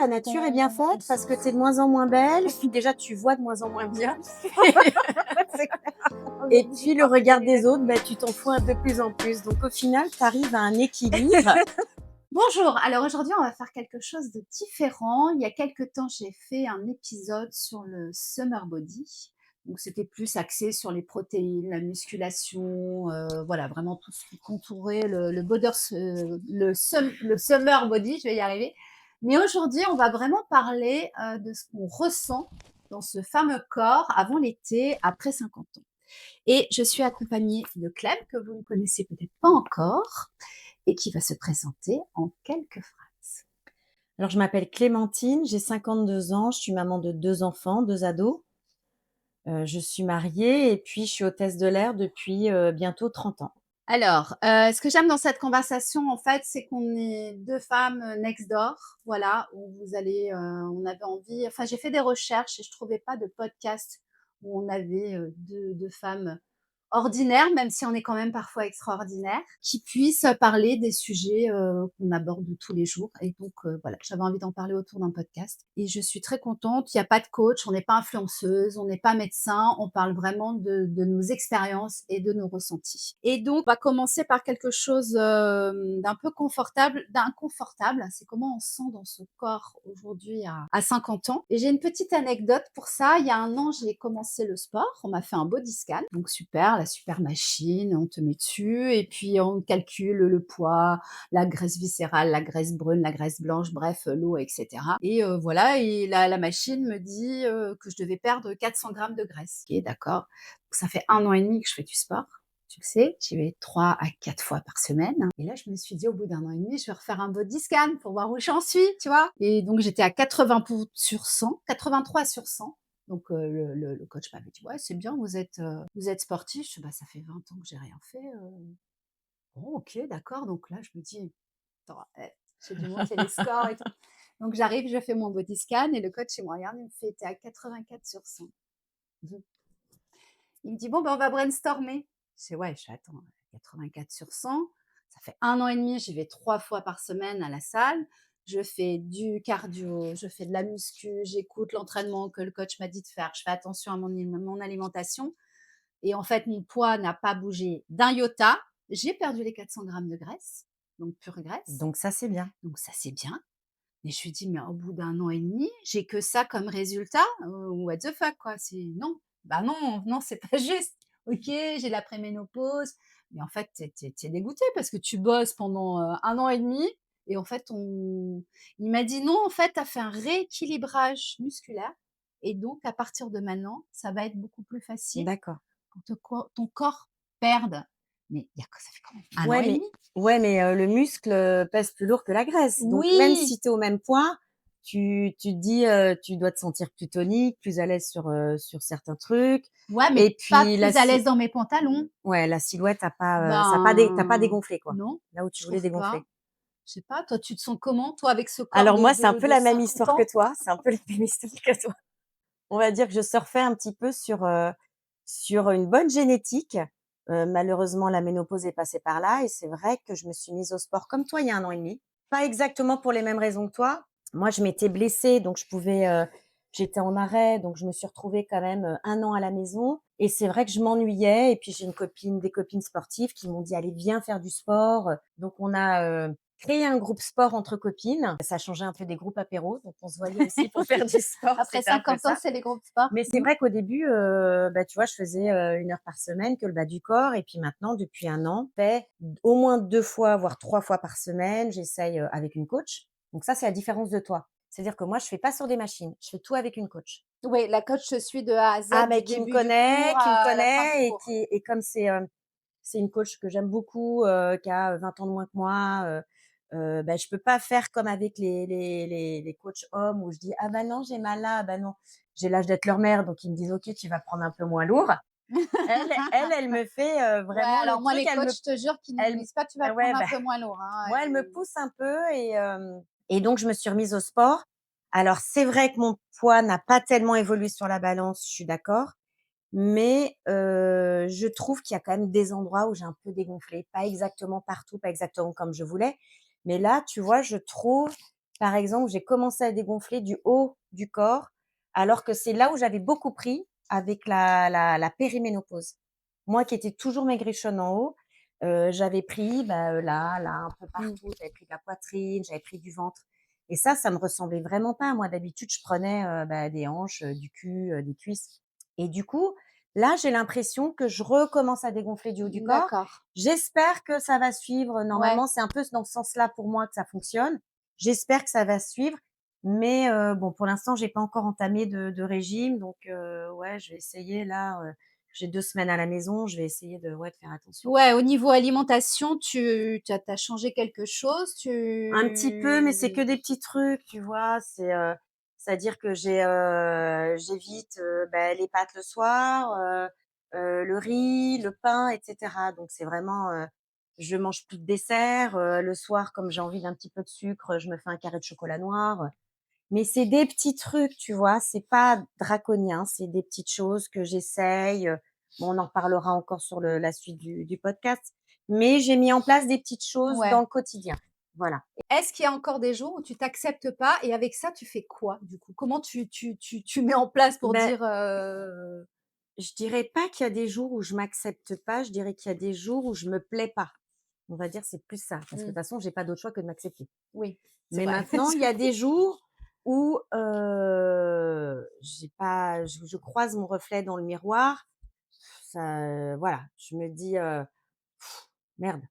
la nature est bien faite parce que tu es de moins en moins belle. Déjà, tu vois de moins en moins bien. C'est clair. Et puis, le regard des autres, tu t'en fous de plus en plus. Donc, au final, tu arrives à un équilibre. Bonjour, alors aujourd'hui on va faire quelque chose de différent. Il y a quelque temps j'ai fait un épisode sur le summer body. Donc c'était plus axé sur les protéines, la musculation, voilà vraiment tout ce qui contourait le summer body, je vais y arriver. Mais aujourd'hui on va vraiment parler de ce qu'on ressent dans ce fameux corps avant l'été, après 50 ans. Et je suis accompagnée de Clem, que vous ne connaissez peut-être pas encore, et qui va se présenter en quelques phrases. Alors, je m'appelle Clémentine, j'ai 52 ans, je suis maman de 2 enfants, 2 ados. Je suis mariée et puis je suis hôtesse de l'air depuis bientôt 30 ans. Alors, ce que j'aime dans cette conversation, en fait, c'est qu'on est 2 femmes, next door, voilà, où vous allez, on avait envie enfin, j'ai fait des recherches et je trouvais pas de podcast où on avait, 2 femmes ordinaires, même si on est quand même parfois extraordinaire, qui puissent parler des sujets, qu'on aborde tous les jours et donc voilà, j'avais envie d'en parler autour d'un podcast et je suis très contente. Il y a pas de coach, on n'est pas influenceuse, on n'est pas médecin, on parle vraiment de nos expériences et de nos ressentis et donc on va commencer par quelque chose, d'un peu confortable d'inconfortable. C'est comment on se sent dans ce corps aujourd'hui à 50 ans et j'ai une petite anecdote pour ça. Il y a 1 an, j'ai commencé le sport, on m'a fait un body scan, donc super, la super machine, on te met dessus et puis on calcule le poids, la graisse viscérale, la graisse brune, la graisse blanche, bref, l'eau, et cetera et voilà et la machine me dit, que je devais perdre 400 grammes de graisse. OK, d'accord. Donc ça fait 1 an et demi que je fais du sport, tu le sais, j'y vais 3 à 4 fois par semaine et là, je me suis dit: «Au bout d'1 an et demi, je vais refaire un body scan pour voir où j'en suis», tu vois? Et donc j'étais à 80 sur 100, 83 sur 100. Donc le coach m'avait dit: «Ouais, c'est bien, vous êtes sportif». Je fais: «Bah, ça fait 20 ans que j'ai rien fait, bon OK, d'accord». Donc là, je me dis: «Attends, j'ai dû monter les scores et tout». Donc j'arrive, je fais mon body scan et le coach, il me regarde, il me fait: «Tu es à 84 sur 100». Mmh. Il me dit: «Bon, ben, on va brainstormer». Je fais: «Ouais», je fais: «Attends, 84 sur 100, ça fait 1 an et demi, j'y vais 3 fois par semaine à la salle, je fais du cardio, je fais de la muscu, j'écoute l'entraînement que le coach m'a dit de faire, je fais attention à mon alimentation et en fait, mon poids n'a pas bougé d'un iota. J'ai perdu les 400 grammes de graisse, donc pure graisse, Donc ça, c'est bien. donc ça, c'est bien». Mais je lui dis: «Mais au bout d'1 an et demi, j'ai que ça comme résultat? What the fuck, quoi? C'est non, bah, non, non, c'est pas juste. OK, j'ai la préménopause». Mais en fait, tu es dégoûtée parce que tu bosses pendant, 1 an et demi et en fait, on il m'a dit: «Non, en fait, tu as fait un rééquilibrage musculaire et donc à partir de maintenant, ça va être beaucoup plus facile D'accord. quand ton corps perde». Mais il y a que ça fait quand même 1 an Ouais, et mais demi. le muscle, pèse plus lourd que la graisse. Donc même Oui! si tu es au même poids, tu te dis, tu dois te sentir plus tonique, plus à l'aise sur certains trucs Ouais, mais et pas puis plus à l'aise dans mes pantalons. la silhouette a pas, tu pas Ben, dégonflé, quoi, non, là où je tu voulais trouve pas. dégonfler. Je sais pas, toi, tu te sens comment, toi, avec ce corps Alors moi, c'est un peu de la même 50 histoire que ans? toi, c'est un peu la même histoire que toi. On va dire que je surfais un petit peu sur une bonne génétique. Malheureusement, la ménopause est passée par là et c'est vrai que je me suis mise au sport comme toi il y a 1 an et demi. Pas exactement pour les mêmes raisons que toi. Moi, je m'étais blessée, donc j'étais en arrêt, donc je me suis retrouvée quand même, 1 an à la maison et c'est vrai que je m'ennuyais et puis j'ai des copines sportives qui m'ont dit: «Allez, viens faire du sport». Donc on a, créé un groupe sport entre copines. Ça changeait un peu des groupes apéros, donc on se voyait aussi pour faire du sport, Après c'était un peu 50 ans, ça. c'est les groupes sport. Mais c'est Mmh. vrai qu'au début, tu vois, je faisais, 1 heure par semaine que le bas du corps et puis maintenant depuis 1 an, je fais au moins 2 fois, voire 3 fois par semaine. J'essaye, avec une coach. Donc ça, c'est la différence de toi. C'est-à-dire que moi, je fais pas sur des machines, je fais tout avec une coach. Oui, la coach te suit de A à Z, Ah, du mais début du cours qui me à la fin du connaît cours. et comme c'est une coach que j'aime beaucoup, qui a 20 ans de moins que moi, je peux pas faire comme avec les coachs hommes où je dis: «Ah bah non, j'ai mal là, ah bah non». J'ai l'âge d'être leur mère, donc ils me disent: «OK, tu vas prendre un peu moins lourd». Elle me fait, Ouais, vraiment le alors moi, truc, les coachs, je te jure qu'ils ne nous elle disent pas: «Tu vas ouais, prendre un peu moins lourd», hein, moi, elle me ils pousse un peu et donc je me suis remise au sport. Alors c'est vrai que mon poids n'a pas tellement évolué sur la balance, je suis d'accord, mais je trouve qu'il y a quand même des endroits où j'ai un peu dégonflé. Pas exactement partout, pas exactement comme je voulais, mais là, tu vois, je trouve par exemple, j'ai commencé à dégonfler du haut du corps, alors que c'est là où j'avais beaucoup pris avec la périménopause. Moi qui étais toujours maigrichonne en haut, j'avais pris, là, un peu Mmh. partout. J'avais pris de la poitrine, j'avais pris du ventre et ça me ressemblait vraiment pas. Moi, d'habitude, je prenais, des hanches, du cul, des cuisses et du coup, là, j'ai l'impression que je recommence à dégonfler du haut du corps. D'accord. J'espère que ça va suivre. Ouais. Normalement, c'est un peu dans ce sens-là pour moi que ça fonctionne. J'espère que ça va suivre, mais bon, pour l'instant, j'ai pas encore entamé de régime, donc ouais, je vais essayer là, j'ai 2 semaines à la maison, je vais essayer de faire attention. Ouais, au niveau alimentation, tu as changé quelque chose? Un petit peu, mais c'est que des petits trucs, tu vois? C'est-à-dire que j'évite, les pâtes le soir, le riz, le pain et cetera. Donc c'est vraiment, je mange plus de dessert, le soir, comme j'ai envie d'un petit peu de sucre, je me fais un carré de chocolat noir, mais c'est des petits trucs, tu vois? C'est pas draconien, c'est des petites choses que j'essaye, bon, on en reparlera encore sur la suite du podcast, mais j'ai mis en place des petites choses dans Ouais. le quotidien. Voilà. Est-ce qu'il y a encore des jours où tu t'acceptes pas et avec ça, tu fais quoi du coup? Comment tu mets en place pour Ben, dire, je dirais pas qu'il y a des jours où je m'accepte pas, je dirais qu'il y a des jours où je me plais pas. On va dire, c'est plus ça, parce que de mmh, toute façon, j'ai pas d'autre choix que de m'accepter. oui, c'est Mais vrai. maintenant, il y a des jours où, j'ai pas je croise mon reflet dans le miroir, ça, voilà, je me dis, «Merde».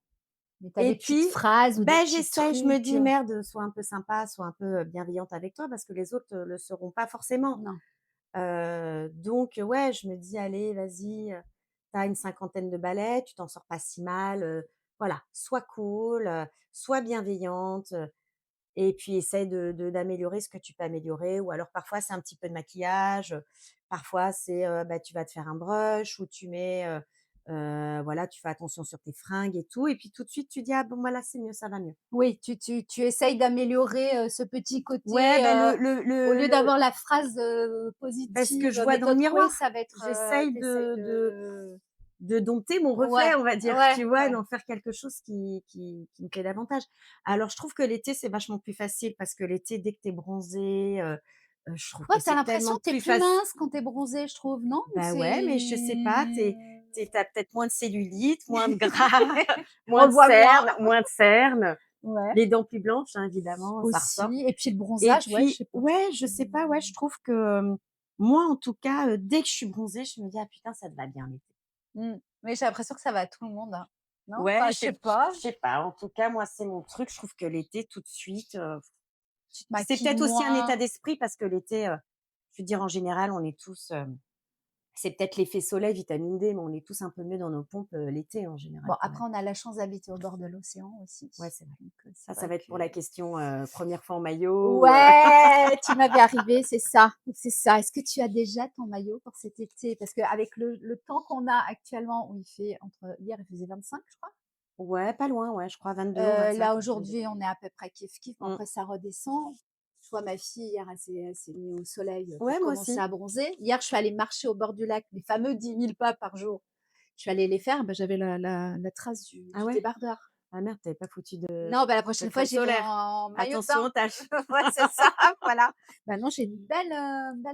Mais tu as Et des petites puis, phrases ou des petits j'essaie, je me trucs, dis: «Merde, sois un peu sympa, sois un peu, bienveillante avec toi», parce que les autres, le seront pas forcément. non. Donc ouais, je me dis: «Allez, vas-y, tu as une cinquantaine de balais, tu t'en sors pas si mal, voilà, sois cool, sois bienveillante, et puis essaie d'améliorer ce que tu peux améliorer». Ou alors parfois c'est un petit peu de maquillage, parfois c'est, tu vas te faire un brush ou tu mets, voilà, tu fais attention sur tes fringues et tout et puis tout de suite tu dis: «Ah bon, voilà, c'est mieux, ça va mieux». Oui, tu essayes d'améliorer, ce petit Ouais, côté, le au lieu le d'avoir la phrase, ce que positive, je vois dans le méthode Coué, miroir, ça va être, j'essaye tu de dompter mon reflet, ouais, on va dire, ouais, tu vois? ouais. D'en faire quelque chose qui me plaît davantage. Alors je trouve que l'été, c'est vachement plus facile parce que l'été, dès que tu es bronzée, je trouve Ouais, que tu as c'est l'impression tellement que tu es plus plus facile. mince quand tu es bronzée, je trouve, non? Ou Bah, ouais, mais je sais pas, c'est tu as peut-être moins de cellulite, moins de gras, on moins le de voit moins. cernes, moins de cernes, Ouais, les dents plus blanches, hein, évidemment, ça ressort. aussi et puis le Et bronzage, ouais, je puis sais pas. ouais, je sais pas, ouais, je trouve que, moi, en tout cas, dès que je suis bronzée, je me dis: «Ah putain, ça te va bien l'été». Mmh. Mais j'ai l'impression que ça va à tout le monde, hein. Non? Ouais, Enfin, je sais pas, je sais pas, en tout cas, moi, c'est mon truc. Je trouve que l'été, tout de suite, tu te c'est maquilles peut-être aussi un état moins. d'esprit parce que l'été, je veux dire, en général, on est tous, c'est peut-être l'effet soleil, vitamine D, mais on est tous un peu mieux dans nos pompes, l'été, en général, Bon, quand même. après on a la chance d'habiter au bord de l'océan aussi, Ouais, c'est vrai. donc c'est Ça vrai va être que pour la question, 1 fois en maillot ou ouais, tu m'avais arrivé, c'est ça, c'est ça. Est-ce que tu as déjà ton maillot pour cet été? Parce qu'avec le temps qu'on a actuellement où il fait entre hier il faisait 25 je crois. ouais, pas loin, ouais, je crois 22 ou 25, Là ouais, ça aujourd'hui dépend. on est à peu près kiff-kiff, bon Mmh. après ça redescend. Je vois ma fille hier elle s'est mise au soleil, pour Ouais, moi commencer aussi. à bronzer. Hier je suis allée marcher au bord du lac, les fameux 10 000 pas par jour. Je suis allée les faire, bah, j'avais la trace Ah du ouais? débardeur. Ah merde, tu avais pas foutu Non, bah, la de prochaine fois, crème j'irai solaire. en maillot de Attention bain. aux taches. Ouais, c'est ça, voilà. Maintenant, j'ai une belle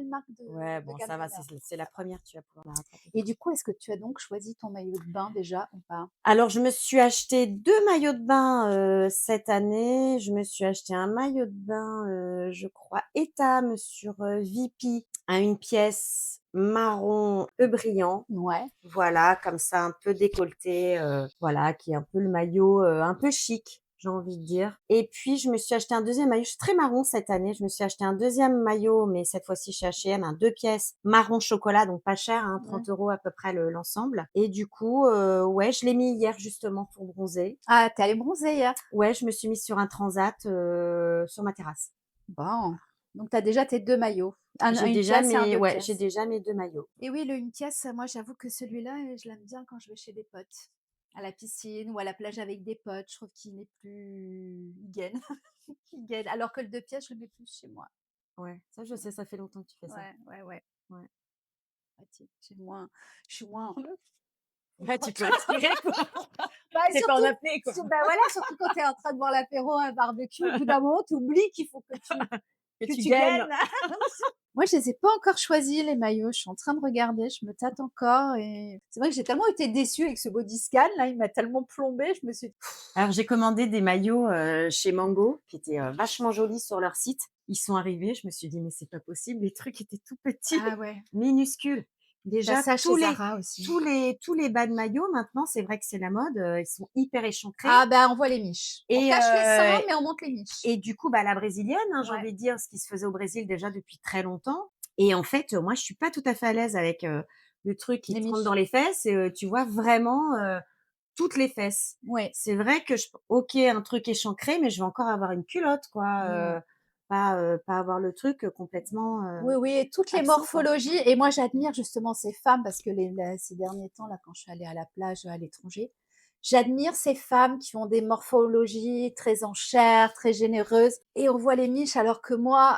marque Ouais, de bon, ça va, camionneur, donc c'est la ça va. première, tu vas pouvoir la rattraper. Et du coup, est-ce que tu as donc choisi ton maillot de bain déjà ou pas? Alors, je me suis acheté 2 maillots de bain, cette année. Je me suis acheté un maillot de bain, je crois Etam sur, Vipi, à une pièce marron peu brillant. Ouais. Voilà, comme ça, un peu décolleté, voilà, qui est un peu le maillot, un peu chic, j'ai envie de dire. Et puis je me suis acheté un deuxième maillot, je suis très marron cette année, je me suis acheté un deuxième maillot, mais cette fois-ci chez H&M, un 2 pièces marron chocolat, donc pas cher, hein, Mmh. 30 € à peu près l'ensemble. Et du coup, ouais, je l'ai mis hier justement pour bronzer. Ah, tu es allée bronzer hier? Ouais, je me suis mise sur un transat, sur ma terrasse. Bon, donc tu as déjà tes 2 maillots, un une pièce et un 2 J'ai pièces. déjà mes 2 maillots. Et oui, le une pièce, moi, j'avoue que celui-là, je l'aime bien quand je vais chez des potes, à la piscine ou à la plage avec des potes. Je trouve qu'il est plus il gaine, il gaine, alors que le 2 pièces, je le mets plus chez moi. Ouais, ça je sais, ça fait longtemps que tu fais ça. Ouais, ouais, ouais. Ouais. Pratique. Je suis moins Ouais, tu peux attirer quoi. Bah, C'est pas en surtout apnée quoi, bah, voilà, surtout quand tu es en train de boire l'apéro, un barbecue, au bout d'un moment, tu oublies qu'il faut que que tu tu gaines. gaines. Moi, je les ai pas encore choisis les maillots, je suis en train de regarder, je me tâte encore et c'est vrai que j'ai tellement été déçue avec ce body scan là, il m'a tellement plombée, je me suis Alors j'ai commandé des maillots, chez Mango qui étaient, vachement jolis sur leur site. Ils sont arrivés, je me suis dit: «Mais c'est pas possible, les trucs étaient tout petits, ah ouais, minuscules». tu as Déjà ça chez Zara aussi. tous les bas de maillots maintenant, c'est vrai que c'est la mode, ils sont hyper échancrés Ah bah, on voit les miches. On et cache les seins, mais on montre les miches. du coup, bah, la brésilienne, hein, j'ai Ouais, envie de dire, ce qui se faisait au Brésil déjà depuis très longtemps et en fait, moi je suis pas tout à fait à l'aise avec, le truc qui les te rentre dans miches. les fesses et tu vois vraiment, toutes les fesses. Ouais. C'est vrai que OK, un truc échancré, mais je vais encore avoir une culotte quoi, Mmh. pas avoir le truc, complètement, Oui, oui et toutes les absent quoi. morphologies et moi j'admire justement ces femmes parce que ces derniers temps là, quand je suis allée à la plage, à l'étranger, j'admire ces femmes qui ont des morphologies très en chair, très généreuses et on voit les miches alors que moi,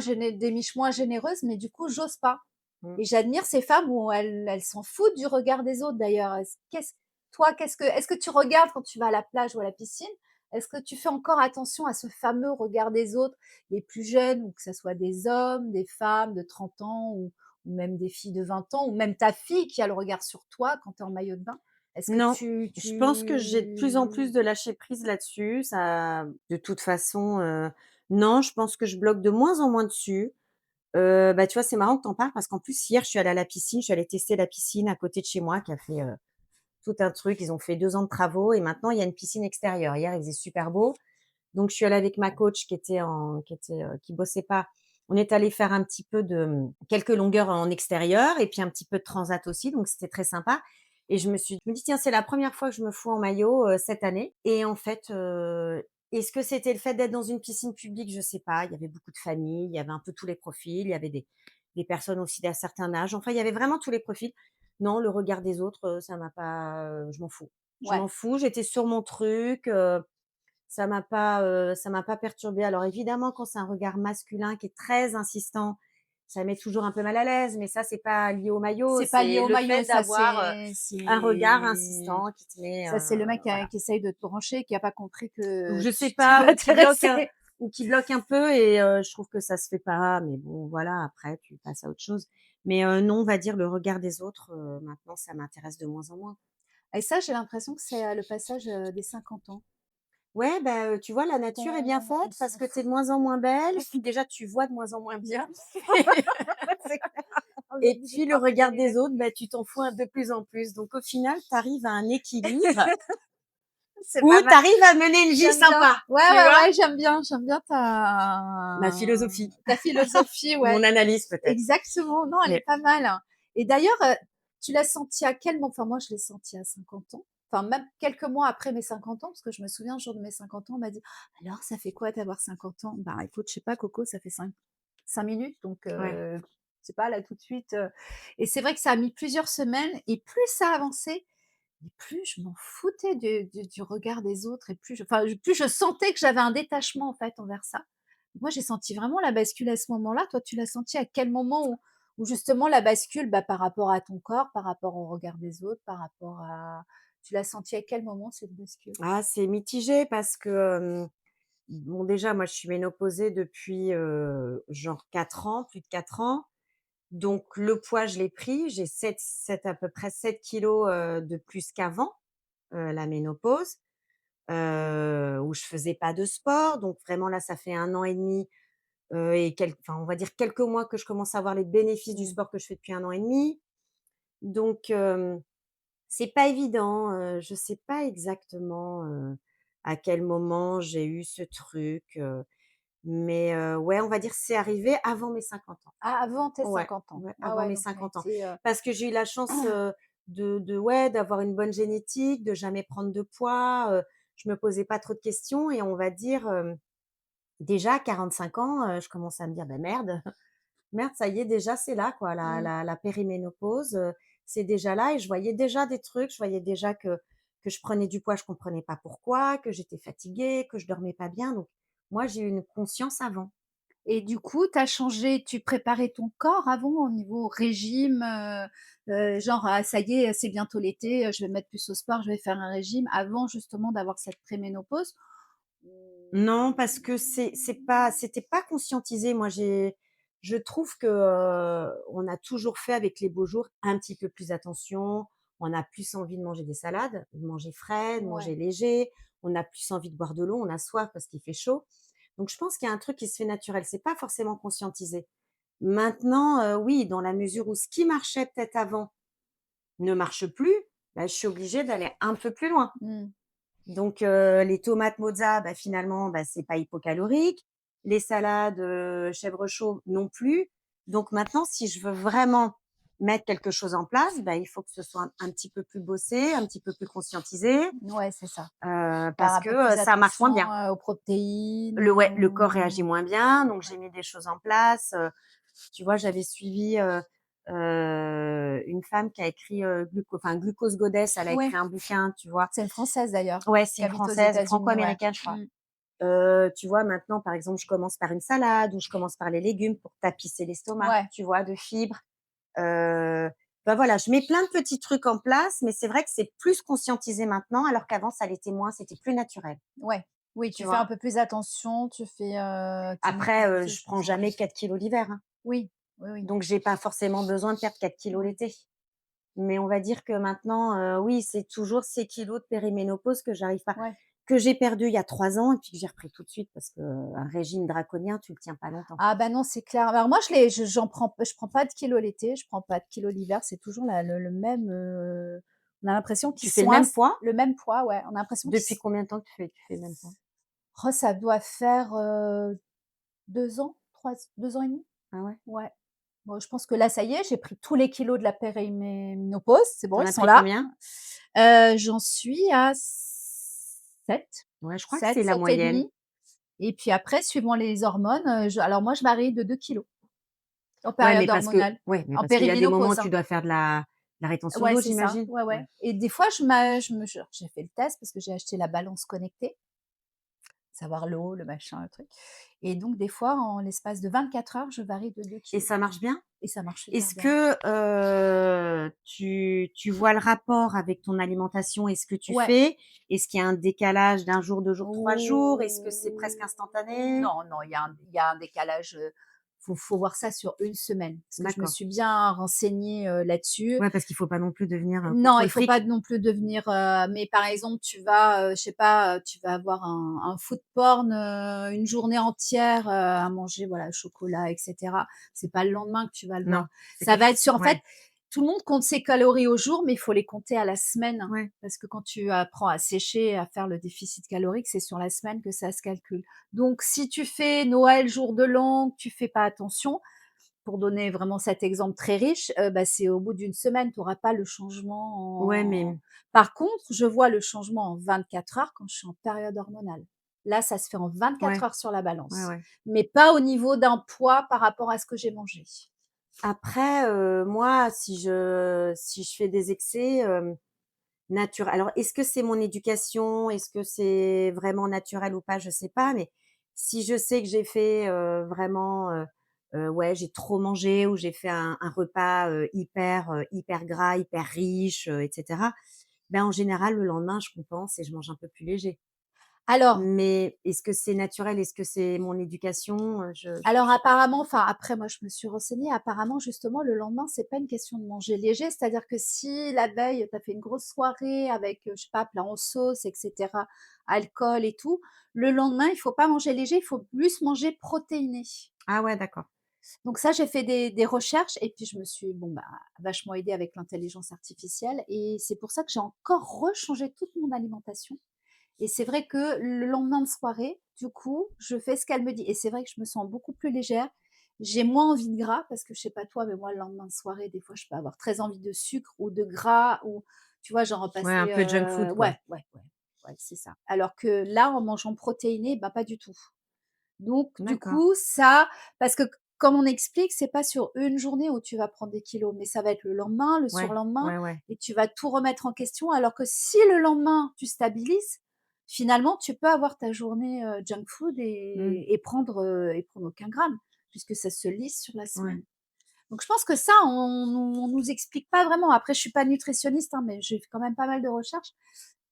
j'étais des miches moins généreuses mais du coup j'ose pas Mmh. et j'admire ces femmes où elles s'en foutent du regard des autres d'ailleurs. Est-ce que tu regardes quand tu vas à la plage ou à la piscine? Est-ce que tu fais encore attention à ce fameux regard des autres? Les plus jeunes ou que ça soit des hommes, des femmes de 30 ans ou même des filles de 20 ans ou même ta fille qui a le regard sur toi quand tu es en maillot de bain. Est-ce que Non, tu je pense que j'ai de plus en tu plus de lâcher prise là-dessus. Ça de toute façon, non, je pense que je bloque de moins en moins dessus. Bah, tu vois, c'est marrant que tu en parles parce qu'en plus hier, je suis allée à la piscine, je suis allée tester la piscine à côté de chez moi qui a fait, tout un truc. Ils ont fait 2 ans de travaux et maintenant il y a une piscine extérieure. Hier, il faisait super beau, donc je suis allée avec ma coach qui bossait pas. On est allé faire un petit peu de, quelques longueurs en extérieur et puis un petit peu de transat aussi, donc c'était très sympa et je me dis: «Tiens, c'est la première fois que je me fous en maillot, cette année» et en fait, est-ce que c'était le fait d'être dans une piscine publique? Je sais pas. Il y avait beaucoup de familles, il y avait un peu tous les profils, il y avait des personnes aussi d'un certain âge. Enfin, il y avait vraiment tous les profils. Non, le regard des autres, ça m'a pas, je m'en fous. Je ouais, m'en fous, j'étais sur mon truc, ça m'a pas perturbée. Alors évidemment, quand c'est un regard masculin qui est très insistant, ça met toujours un peu mal à l'aise, mais ça, c'est pas lié au maillot, c'est pas lié c'est au le maillot, fait ça d'avoir, un regard c'est insistant qui te met, ça c'est le mec voilà. qui essaye de te brancher, qui a pas compris Ou que je sais tu pas, t'intéressais. ou qui bloque un peu et je trouve que ça se fait pas, mais bon, voilà, après tu passes à autre chose. Mais non, on va dire le regard des autres, maintenant ça m'intéresse de moins en moins. Et ça, j'ai l'impression que c'est, le passage, des 50 ans. Ouais, bah, tu vois, la nature est bien On faite parce s'en que tu es fout. de moins en moins belle, puis déjà tu vois de moins en moins bien C'est clair, on est et obligé de puis le porter des regard des lunettes. autres, bah, tu t'en fous de plus en plus. Donc au final, tu arrives à un équilibre C'est où pas tu mal. arrives à mener une vie J'aime bien. sympa, Ouais, tu ouais, vois? ouais, j'aime bien Ma philosophie, ta philosophie, ouais. mon analyse peut-être. Exactement, non, elle est Mais pas mal, hein. Et d'ailleurs, tu l'as senti à quel moment? Enfin, moi, je l'ai senti à 50 ans, enfin, même quelques mois après mes 50 ans, parce que je me souviens, le jour de mes 50 ans, on m'a dit: «Alors, ça fait quoi d'avoir 50 ans?» «Bah, écoute, je sais pas Coco, ça fait cinq minutes, donc ouais. je sais pas, là, tout de suite», et c'est vrai que ça a mis plusieurs semaines et plus ça avançait et plus je m'en foutais du regard des autres et plus je sentais que j'avais un détachement, en fait, envers ça. Moi, j'ai senti vraiment la bascule à ce moment-là. Toi, tu l'as senti à quel moment où justement la bascule, bah, par rapport à ton corps, par rapport au regard des autres, par rapport à tu l'as senti à quel moment cette bascule? Ah, c'est mitigé parce que, bon déjà moi je suis ménopausée depuis, genre 4 ans, plus de 4 ans. Donc le poids je l'ai pris, j'ai 7 à peu près 7 kilogrammes, de plus qu'avant, la ménopause, où je faisais pas de sport. Donc vraiment là, ça fait 1 an et demi, et enfin on va dire quelques mois que je commence à voir les bénéfices du Mmh. sport que je fais depuis 1 an et demi. Donc c'est pas évident, je sais pas exactement, à quel moment j'ai eu ce truc, mais ouais, on va dire c'est arrivé avant mes 50 ans. Ah, avant tes Ouais, 50 ans. ouais, Ah avant ouais, mes donc tu as 50 ans. été, Parce que j'ai eu la chance, ouais, d'avoir une bonne génétique, de jamais prendre de poids, je me posais pas trop de questions et on va dire, déjà à 45 ans, je commence à me dire: «Bah merde, merde, ça y est déjà c'est là quoi, mmh. la périménopause, c'est déjà là» et je voyais déjà des trucs, je voyais déjà que je prenais du poids, je comprenais pas pourquoi, que j'étais fatiguée, que je dormais pas bien donc moi j'ai eu une conscience avant. et du coup, tu as changé, tu préparais ton corps avant au niveau régime, genre: «Ah ça y est, c'est bientôt l'été, je vais me mettre plus au sport, je vais faire un régime», avant justement d'avoir cette préménopause? Ou Non, parce que c'était pas conscientisé. Moi, je trouve que, on a toujours fait avec les beaux jours un petit peu plus attention. On a plus envie de manger des salades, de manger frais, de manger ouais. léger. On a plus envie de boire de l'eau, on a soif parce qu'il fait chaud. Donc je pense qu'il y a un truc qui se fait naturel, c'est pas forcément conscientisé. Maintenant, oui, dans la mesure où ce qui marchait peut-être avant ne marche plus, bah, je suis obligée d'aller un peu plus loin. Mmh. Donc les tomates mozza, bah, finalement, bah, c'est pas hypocalorique. Les salades, chèvre chaud non plus. Donc maintenant, si je veux vraiment mettre quelque chose en place, bah, il faut que ce soit un petit peu plus bossé, un petit peu plus conscientisé, Ouais, c'est ça. Faire parce un peu que, plus ça marche moins attention, bien. aux protéines, Le corps réagit moins bien, donc ouais. j'ai mis des choses en place, tu vois, j'avais suivi, une femme qui a écrit, Glucose Goddess, elle a Ouais, écrit un bouquin, tu vois? c'est une Française d'ailleurs, Ouais, c'est qui une habite aux Française, États-Unis, ouais. franco-américaine, je crois. Mmh. Tu vois, maintenant, par exemple, je commence par une salade ou je commence par les légumes pour tapisser l'estomac, Ouais, tu vois, de fibres. Heu, Bah, voilà, je mets plein de petits trucs en place, mais c'est vrai que c'est plus conscientisé maintenant, alors qu'avant, ça l'était moins, c'était plus naturel, ouais. Oui, tu tu fais un vois? peu plus attention, tu mets Après, plus de je prends choses. jamais 4 kilos l'hiver, hein, Oui, oui, oui. donc j'ai pas forcément besoin de perdre 4 kilos Ouais, l'été. Mais on va dire que maintenant, oui, c'est toujours ces kilos de périménopause que j'arrive pas ouais. que j'ai perdu il y a 3 ans et puis que j'ai repris tout de suite parce qu'un régime draconien, tu le tiens pas longtemps. Ah bah non, c'est clair. Alors moi, je prends pas de kilos l'été, je prends pas de kilos l'hiver, c'est toujours la le même, on a l'impression qu'ils Tu fais le sont même poids? le même poids, ouais. On a l'impression qu'ils Depuis s combien de temps que tu fais le même poids? oh ça doit faire, 2 ans, 2 ans et demi. Ah ouais? Ouais. Bon, je pense que là, ça y est, j'ai pris tous les kilos de la périménopause, c'est Tu bon, en ils as sont pris là. combien? J'en suis à 7, Ouais, je crois que 7, c'est la 7 et moyenne. demi. Et puis après, suivant les hormones, moi, je varie de 2 kilos en Ouais, mais période parce que hormonale, ouais, mais en parce qu'il y a des moments où périménopause, tu hein. dois faire de la rétention Ouais, d'eau, c'est ça. j'imagine? Ouais, Ouais. ouais, et des fois, j'ai fait le test parce que j'ai acheté la balance connectée, savoir l'eau, le machin, le truc, et donc des fois, en l'espace de 24 heures, je varie de 2 Et kilos ça marche bien? et ça marche super Est-ce bien. que, tu vois le rapport avec ton alimentation et ce que tu Ouais. fais? Est-ce qu'il y a un décalage d'un jour, 2 jours, 3 jours? Est-ce que c'est presque instantané? Non, non, il y a un décalage, faut voir ça sur une semaine parce que je me D'accord. suis bien renseignée, là-dessus. Ouais, parce qu'il faut pas non plus devenir un Non, il contrôle faut pas fric. non plus devenir, mais par exemple, tu vas, je sais pas, tu vas avoir un food porn, une journée entière, à manger, voilà, chocolat et cetera. C'est pas le lendemain que tu vas le Non, voir. c'est Ça quelque va être chose sur, en fait, ouais, tout le monde compte ses calories au jour, mais il faut les compter à la semaine. ouais. Parce que quand tu apprends à sécher, à faire le déficit calorique, c'est sur la semaine que ça se calcule. Donc si tu fais Noël, jour de l'an, que tu fais pas attention, pour donner vraiment cet exemple très riche, bah, c'est au bout d'une semaine, tu auras pas le Ouais, changement en. mais Par contre, je vois le changement en 24 heures quand je suis en période hormonale. Là, ça se fait en 24 ouais, heures sur la ouais, balance, ouais. mais pas au niveau d'un poids par rapport à ce que j'ai mangé. Après, moi, si je fais des excès, alors est-ce que c'est mon éducation? Est-ce que c'est vraiment naturel ou pas? Je sais pas, mais si je sais que j'ai fait, vraiment, ouais, j'ai trop mangé ou j'ai fait un repas, hyper gras, hyper riche, et cetera, ben, en général, le lendemain, je compense et je mange un peu plus léger. Alors Mais est-ce que c'est naturel? Est-ce que c'est mon éducation? Je alors sais pas. apparemment, enfin après moi je me suis renseignée, apparemment justement le lendemain, c'est pas une question de manger léger, c'est-à-dire que si la veille tu as fait une grosse soirée avec, je sais pas, plat en sauce et cetera, alcool et tout, le lendemain il faut pas manger léger, il faut plus manger protéiné. Ah ouais, d'accord. Donc ça, j'ai fait des recherches et puis je me suis, bon, bah, vachement aidée avec l'intelligence artificielle, et c'est pour ça que j'ai encore rechangé toute mon alimentation, et c'est vrai que le lendemain de soirée, du coup, je fais ce qu'elle me dit et c'est vrai que je me sens beaucoup plus légère. J'ai moins envie de gras parce que je sais pas toi, mais moi, le lendemain de soirée, des fois, je peux avoir très envie de sucre ou de gras ou tu vois, genre Ouais, un repasser, peu junk food, quoi. ouais, ouais, ouais, ouais, c'est ça. Alors que là, en mangeant protéiné, bah, pas du tout. Donc du D'accord. coup, ça, parce que comme on explique, c'est pas sur une journée où tu vas prendre des kilos, mais ça va être le lendemain, le Ouais, surlendemain, ouais, ouais. et tu vas tout remettre en question. Alors que si le lendemain, tu stabilises, finalement, tu peux avoir ta journée, junk food Mmh. et prendre aucun gramme, puisque ça se lisse sur la Ouais. semaine. Donc je pense que ça, on nous explique pas vraiment. Après, je suis pas nutritionniste, hein, mais j'ai fait quand même pas mal de recherches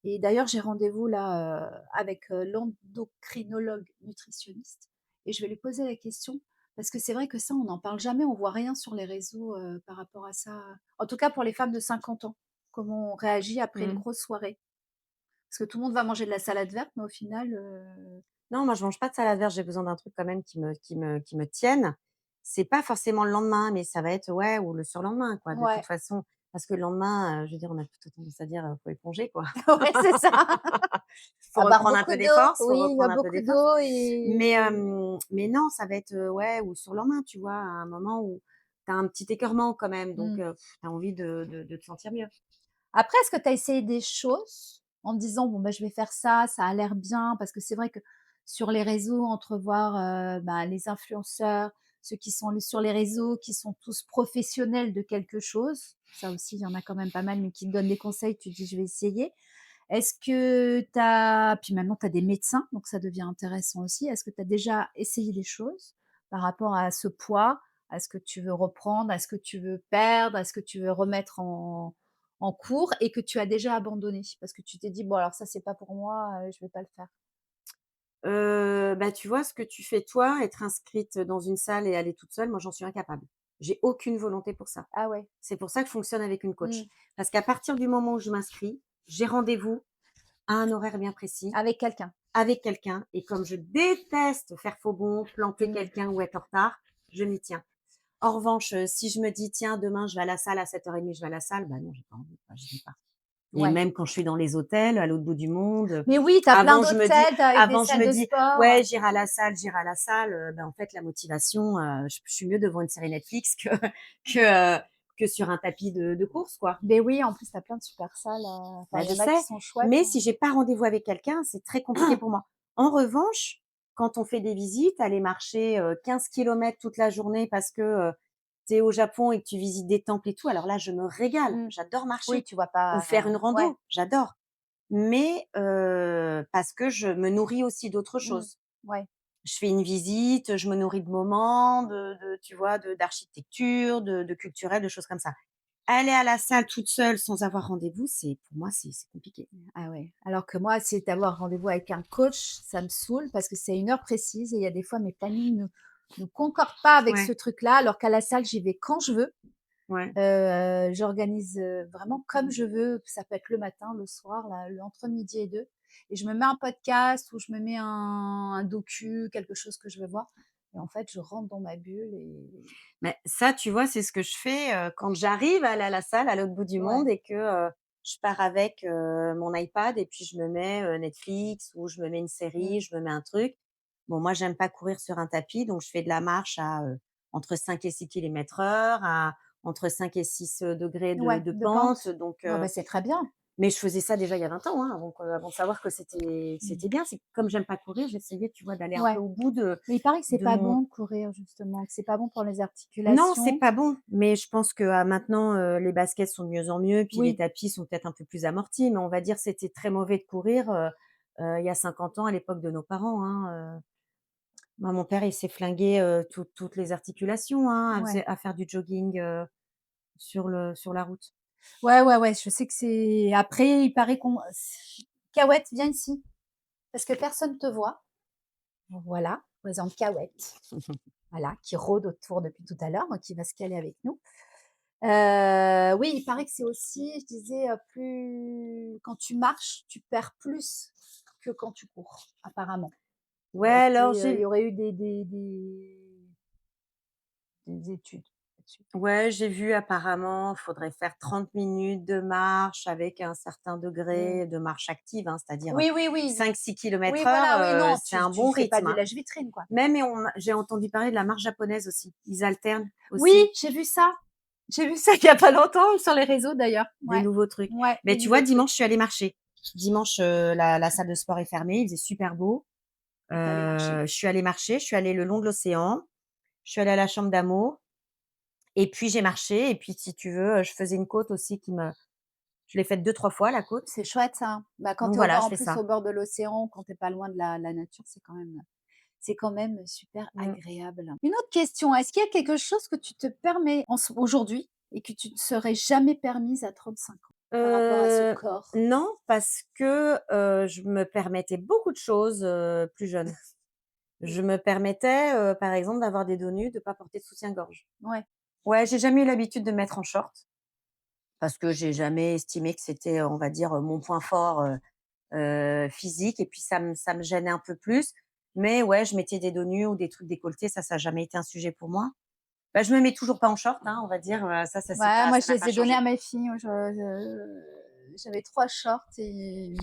et d'ailleurs, j'ai rendez-vous là, avec, l'endocrinologue nutritionniste et je vais lui poser la question parce que c'est vrai que ça, on n'en parle jamais, on voit rien sur les réseaux, par rapport à ça. En tout cas pour les femmes de 50 ans, comment on réagit après une Mmh. grosse soirée. Parce que tout le monde va manger de la salade verte, mais au final, Non, moi je mange pas de salade verte, j'ai besoin d'un truc quand même qui me tienne. C'est pas forcément le lendemain, mais ça va être ouais ou le surlendemain quoi, de toute ouais, façon. Parce que le lendemain, je veux dire, on a plutôt tendance à dire, «Faut éponger» quoi. ouais, c'est ça. Faut À boire reprendre un beaucoup peu des d'eau, forces, faut oui, reprendre un peu beaucoup des forces. d'eau Mais non, ça va être, ouais ou sur le lendemain, tu vois? À un moment où tu as un petit écoeurement quand même, donc mmh. tu as envie de te sentir mieux. Après, est-ce que tu as essayé des choses en te disant: «Bon, bah, je vais faire ça a l'air bien», parce que c'est vrai que sur les réseaux, entrevoir, bah, les influenceurs, ceux qui sont sur les réseaux, qui sont tous professionnels de quelque chose, ça aussi, il y en a quand même pas mal, mais qui te donnent des conseils, tu te dis: «Je vais essayer». Est-ce que tu as puis maintenant tu as des médecins, donc ça devient intéressant aussi. Est-ce que tu as déjà essayé des choses par rapport à ce poids, à ce que tu veux reprendre, à ce que tu veux perdre, à ce que tu veux remettre en cours et que tu as déjà abandonné? Parce que tu t'es dit: «Bon alors ça c'est pas pour moi, je vais pas le faire». Bah, tu vois, ce que tu fais toi, être inscrite dans une salle et aller toute seule, moi j'en suis incapable. J'ai aucune volonté pour ça. Ah ouais. C'est pour ça que je fonctionne avec une coach. Mmh. Parce qu'à partir du moment où je m'inscris, j'ai rendez-vous à un horaire bien précis Avec quelqu'un. avec quelqu'un et comme je déteste faire faux bond, planter Mmh. quelqu'un ou être en retard, je m'y tiens. En revanche, si je me dis: «Tiens, demain je vais à la salle à 7h30, je vais à la salle», bah non, j'ai pas envie, quoi, j'y vais pas. Et Ouais. même quand je suis dans les hôtels à l'autre bout du monde, Mais oui, tu as plein d'hôtels, tu avec des avant je salles me de dis: sport. «Ouais, j'irai à la salle», bah, en fait la motivation, je suis mieux devant une série Netflix que, que sur un tapis de course, quoi. Mais oui, en plus tu as plein de super salles, enfin Bah, il y je en a qui sais, sont chouettes, mais hein. si j'ai pas rendez-vous avec quelqu'un, c'est très compliqué pour moi. En revanche, quand on fait des visites, aller marcher, 15 kilomètres toute la journée parce que, tu es au Japon et que tu visites des temples et tout, alors là, je me régale. Mmh. J'adore Oui, marcher tu vois ou pas faire une ouais. rando, j'adore. Mais, parce que je me nourris aussi d'autres Mmh. choses. Ouais. Je fais une visite, je me nourris de moments, de tu vois, d'architecture, de culturel, de choses comme ça. Aller à la salle toute seule sans avoir rendez-vous, c'est pour moi, c'est compliqué. Ah ouais. Alors que moi, c'est d'avoir rendez-vous avec un coach, ça me saoule parce que c'est une heure précise et il y a des fois mes plannings ne concordent pas avec ce Ouais, truc-là, alors qu'à la salle, j'y vais quand je veux. ouais. J'organise, vraiment comme je veux. Ça peut être le matin, le soir, là, le entre midi et 2 et je me mets un podcast ou je me mets un docu, quelque chose que je veux voir et en fait, je rentre dans ma bulle et Mais ça, tu vois, c'est ce que je fais, quand j'arrive à aller à la salle à l'autre bout du ouais. monde et que, je pars avec, mon iPad et puis je me mets, Netflix ou je me mets une série, Mmh. je me mets un truc. Bon, moi, j'aime pas courir sur un tapis, donc je fais de la marche à, entre 5 et 6 kilomètres/heure, à entre 5 et 6, degrés Ouais, de de pente, pente. donc Ouais, bah, c'est très bien. mais je faisais ça déjà il y a 20 ans, hein, avant de savoir que Mmh. c'était bien. C'est que comme j'aime pas courir, j'essayais, tu vois, d'aller un peu Ouais. au bout Mais il paraît que c'est de pas mon bon de courir justement, que c'est pas bon pour les non, c'est articulations. pas bon, mais je pense que, maintenant, les baskets sont de mieux en mieux, puis les Oui, tapis sont peut-être un peu plus amortis, mais on va dire c'était très mauvais de courir, il y a 50 ans à l'époque de nos parents, hein, moi mon père il s'est flingué, toutes les articulations, hein, ouais. à faire du jogging, sur la route. Ouais, ouais, ouais, je sais que c'est après il paraît qu'on Cahuète, viens ici, parce que personne te voit. Voilà, présente Cahuète, voilà, qui rôde autour depuis tout à l'heure, donc il va se caler avec nous. Oui, il paraît que c'est aussi, je disais, plus quand tu marches, tu perds plus que quand tu cours, apparemment. Ouais, alors Il y j'ai aurait eu des études là-dessus. ouais, j'ai vu apparemment, faudrait faire 30 minutes de marche avec un certain Mmh. degré de marche active, hein, c'est-à-dire, Oui, oui, oui. 5-6 Oui, kilomètres/heure, voilà, oui, non, c'est tu un tu bon fais pas rythme, de hein. lèche-vitrine, quoi. Même et j'ai entendu parler de la marche japonaise aussi. Ils alternent Oui, aussi j'ai vu ça. J'ai vu ça il y a pas longtemps sur les réseaux d'ailleurs. des Ouais, nouveaux trucs. ouais, Mais des tu vois, nouveaux trucs. dimanche, je suis allée marcher. Dimanche, la salle de sport est fermée, il faisait super beau. Et tu allée marcher. Je suis allée marcher, je suis allée le long de l'océan, je suis allée à la chambre d'amour et puis j'ai marché et puis si tu veux, je faisais une côte aussi Je l'ai faite 2-3 fois la côte, C'est chouette ça. Bah, quand donc tu es au voilà, bord je en fais plus ça. au bord de l'océan, quand tu es pas loin de la nature, c'est quand même super Mmh. agréable. Une autre question, est-ce qu'il y a quelque chose que tu te permets aujourd'hui et que tu ne te serais jamais permise à 35 ans par rapport à ce corps? Non, parce que, je me permettais beaucoup de choses, plus jeune. Je me permettais, par exemple, d'avoir des dos nus, de pas porter de soutien-gorge. Ouais, Ouais, j'ai jamais eu l'habitude de me mettre en short parce que j'ai jamais estimé que c'était, on va dire, mon point fort, physique et puis ça me gênait un peu plus. Mais ouais, je mettais des dos nus ou des trucs décolletés, ça a jamais été un sujet pour moi. Bah, je me mets toujours pas en short, hein, on va dire, ouais, moi ça je n'a les pas ai donnés à changé. mes filles. J'avais 3 shorts et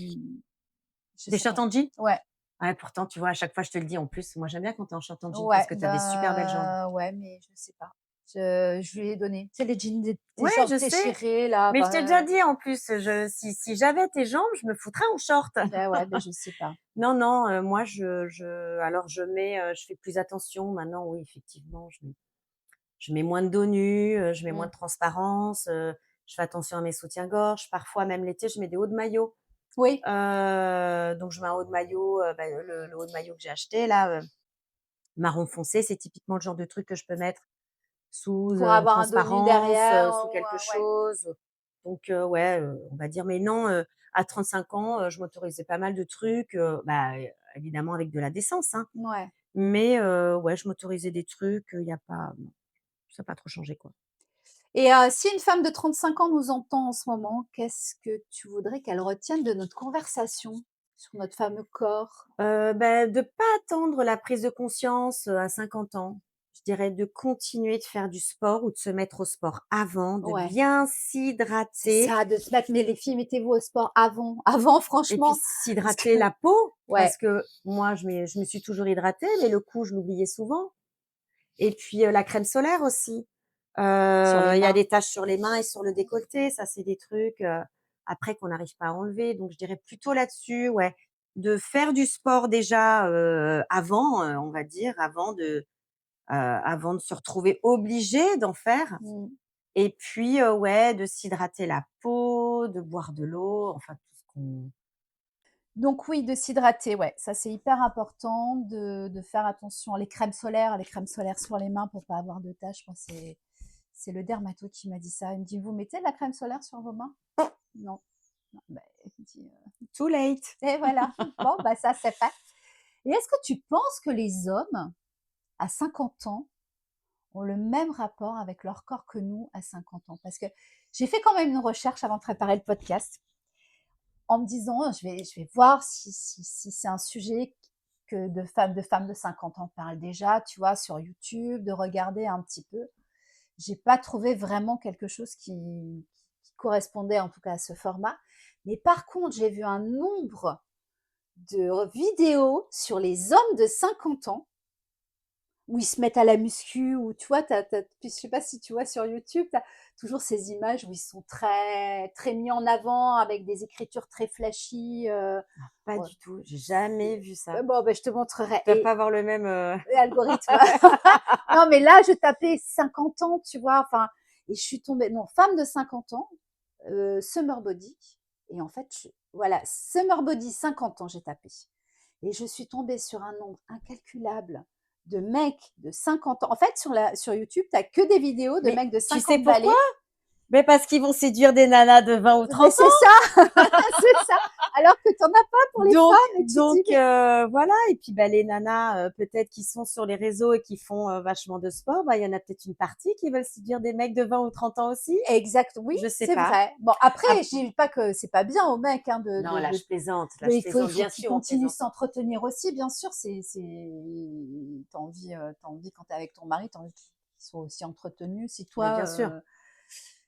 je Des sais shorts pas. en jean? Ouais, Ouais, pourtant, tu vois, à chaque fois, je te le dis en plus, moi, j'aime bien quand tu es en short en jean parce ouais, que tu as des super belles jambes. ben, ouais, mais je sais pas. Je lui ai donné. Tu sais les jeans des Ouais, jambes je sais, déchirées là, mais je t'ai déjà enfin, dit en plus, si j'avais tes jambes, je me foutrais en short. bah, ouais, beh, je sais pas. Non, non, moi, alors je fais plus attention maintenant, oui, effectivement, je mets moins de dos nus, je mets moins Mmh. de transparence, je fais attention à mes soutiens-gorge. Parfois, même l'été, je mets des hauts de maillot. Oui, Donc je mets un haut de maillot, le haut de maillot que j'ai acheté là, marron foncé, c'est typiquement le genre de truc que je peux mettre sous, pour une avoir un dos nu transparence, derrière sous ou quelque ouais. chose. Donc ouais, on va dire mais non, à 35 ans, je m'autorisais pas mal de trucs, évidemment avec de la décence, hein. Ouais. Mais ouais, je m'autorisais des trucs, il y a pas non, ça a pas trop changé, quoi. Et si une femme de 35 ans nous entend en ce moment, qu'est-ce que tu voudrais qu'elle retienne de notre conversation sur notre fameux corps? De pas attendre la prise de conscience, à 50 ans. Je dirais de continuer de faire du sport ou de se mettre au sport avant, de Ouais, bien c'est s'hydrater ça, de se mettre mais les filles, mettez-vous au sport avant, avant et puis franchement, parce que s'hydrater la peau ouais, parce que moi je me suis toujours hydratée, mais le cou, je l'oubliais souvent et puis, la crème solaire aussi. sur les Il y a mains. des taches sur les mains et sur le décolleté, ça c'est des trucs, après qu'on n'arrive pas à enlever, donc je dirais plutôt là-dessus, ouais, de faire du sport déjà, avant, on va dire, avant de se retrouver obligé d'en faire Mmh. et puis, ouais, de s'hydrater la peau, de boire de l'eau, enfin tout ce qu'on Donc oui, de s'hydrater, ouais, ça c'est hyper important de faire attention. Les crèmes solaires sur les mains pour pas avoir de taches. Moi, c'est le dermato qui m'a dit ça. Il me dit: «Vous mettez de la crème solaire sur vos mains?» «Non». Non, bah, il me dit, too late. et voilà. Bon, bah, ça c'est fait. Et est-ce que tu penses que les hommes à 50 ans ont le même rapport avec leur corps que nous à 50 ans? Parce que j'ai fait quand même une recherche avant de préparer le podcast en me disant: «Je vais voir si c'est un sujet que de femmes de 50 ans parlent déjà», tu vois? Sur YouTube, de regarder un petit peu. J'ai pas trouvé vraiment quelque chose qui correspondait en tout cas à ce format. Mais par contre, j'ai vu un nombre de vidéos sur les hommes de 50 ans où ils se mettent à la muscu, ou tu vois, puis je sais pas si tu vois sur YouTube, tu as toujours ces images où ils sont très, très mis en avant avec des écritures très flashy. Pas Ouais, du tout, j'ai jamais vu ça. bon, ben, je te montrerai. Tu dois pas avoir le même, L'algorithme. Non, mais là, je tapais 50 ans, tu vois, enfin, et je suis tombée, non, femme de 50 ans, summer body. Et en fait, voilà, summer body 50 ans, j'ai tapé. Et je suis tombée sur un nombre incalculable de mecs de 50 ans. En fait, sur YouTube, tu as que des vidéos de mais mecs de tu sais 50 pourquoi? balais. Mais parce qu'ils vont séduire des nanas de 20 ou Mais 30 c'est ans. ça, c'est ça. Alors que tu n'en as pas pour les Donc femmes. Et tu te donc dis, mais voilà et puis, les nanas, peut-être qui sont sur les réseaux et qui font, vachement de sport, il y en a peut-être une partie qui veulent séduire des mecs de 20 ou 30 ans aussi? exact, oui, Je sais c'est pas. vrai. Bon, après, Ap je dis pas que c'est pas bien aux mecs, hein, non, là je il plaisante, faut bien qu'ils sûr, on continuent de plaisante. s'entretenir aussi, bien sûr. T'as envie quand t'es avec ton mari, t'as envie qu'ils soient aussi entretenus. Si Mais toi, bien sûr.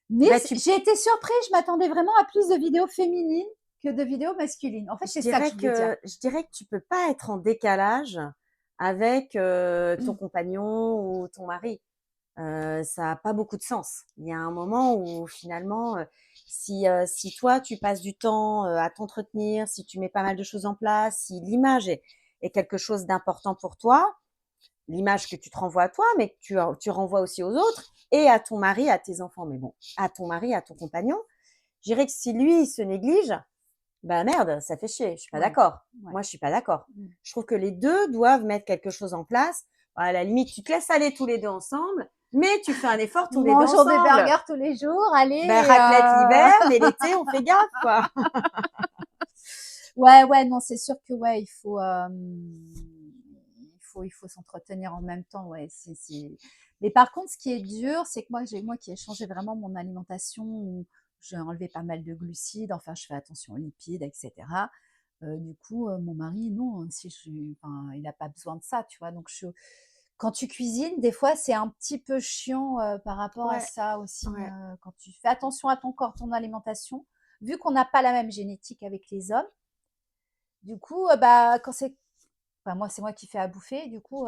mais Tu j'ai été surprise, je m'attendais vraiment à plus de vidéos féminines que de vidéos masculines. En fait, c'est ça que je voulais dire. je dirais que tu peux pas être en décalage avec, ton compagnon ou ton mari. Ça a pas beaucoup de sens. Il y a un moment où finalement, si toi tu passes du temps, à t'entretenir, si tu mets pas mal de choses en place, si l'image est quelque chose d'important pour toi, l'image que tu te renvoies à toi, mais que tu renvoies aussi aux autres et à ton mari, à tes enfants, mais bon, à ton mari, à ton compagnon, Je dirais que si lui, il se néglige, bah merde, ça fait chier. Je suis pas Ouais, d'accord. ouais. Moi, je suis pas d'accord. Mmh. Je trouve que les 2 doivent mettre quelque chose en place. À la limite, tu te laisses aller tous les 2 ensemble, mais tu fais un effort tous les 2 Mangeons des ensemble. burgers tous les jours, allez, Ben, raclette l'hiver, mais l'été, on fait gaffe, quoi. Ouais, ouais, non, c'est sûr que ouais, il faut s'entretenir en même temps, ouais, c'est mais par contre, ce qui est dur, c'est que moi qui ai changé vraiment mon alimentation, où j'ai enlevé pas mal de glucides, enfin, je fais attention aux lipides et cetera. Du coup, mon mari, non, si je enfin, il a pas besoin de ça, tu vois? Donc quand tu cuisines, des fois, c'est un petit peu chiant, par rapport à Ouais, ça aussi, ouais. quand tu fais attention à ton corps, ton alimentation. Vu qu'on n'a pas la même génétique avec les hommes, du coup, bah, quand c'est enfin, moi, c'est moi qui fais à bouffer, du coup,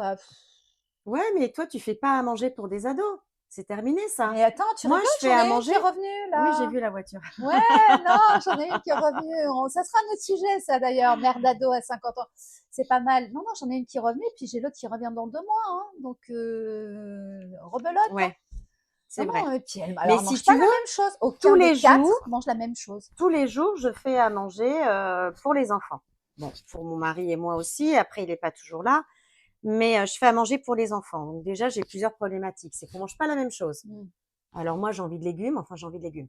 Ouais, mais toi, tu fais pas à manger pour des ados. C'est terminé, ça. mais attends, tu Moi, rigoles? je fais J'en à ai une manger. qui est revenue Oui, j'ai là. vu la voiture. Ouais, non, j'en ai une qui est revenue. Ça sera un autre sujet, ça d'ailleurs. Mère d'ado à 50 ans. C'est pas mal. Non, non, j'en ai une qui est revenue, puis j'ai l'autre qui revient dans 2 mois. Hein. Donc, rebelote. Hein. Ouais, Non, c'est non, vrai. et puis Mais alors, elle si mange pas tu la veux, même chose. tous Aucun des les quatre jours, mange la même chose. tous les jours, je fais à manger pour les enfants. Bon, pour mon mari et moi aussi. Après, il est pas toujours là, mais je fais à manger pour les enfants. Donc déjà, j'ai plusieurs problématiques. C'est qu'on mange pas la même chose. Mm. Alors moi, j'ai envie de légumes. Enfin, j'ai envie de légumes.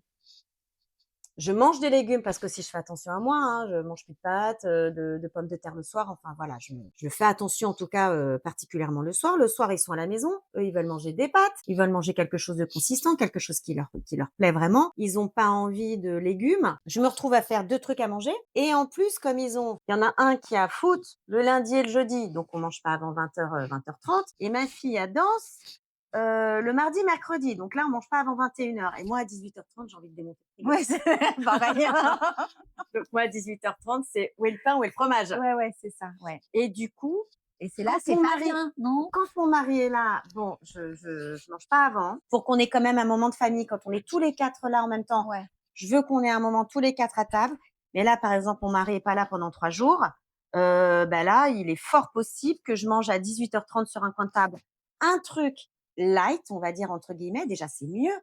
Je mange des légumes parce que si je fais attention à moi, hein, je mange plus de pâtes, de pommes de terre le soir. Enfin voilà, je fais attention en tout cas particulièrement le soir. Le soir, ils sont à la maison, eux, ils veulent manger des pâtes, ils veulent manger quelque chose de consistant, quelque chose qui leur plaît vraiment. Ils ont pas envie de légumes. Je me retrouve à faire 2 trucs à manger et en plus comme il y en a un qui a foot le lundi et le jeudi, donc on mange pas avant 20h 20h30 et ma fille a danse le mardi, mercredi. Donc là, on mange pas avant 21h. Et moi, à 18h30, j'ai envie de démonter le frigo. Ouais, c'est pareil. Donc moi, à 18h30, c'est où est le pain, où est le fromage. Ouais, ouais, c'est ça. Ouais. Et du coup, Et c'est là, quand c'est mon pas mari, bien, non? quand mon mari est là, bon, je mange pas avant. Pour qu'on ait quand même un moment de famille, quand on est tous les 4 là en même temps, Ouais. je veux qu'on ait un moment tous les 4 à table. Mais là, par exemple, mon mari est pas là pendant 3 jours. Ben là, il est fort possible que je mange à 18h30 sur un coin de table un truc light, on va dire entre guillemets. Déjà, c'est mieux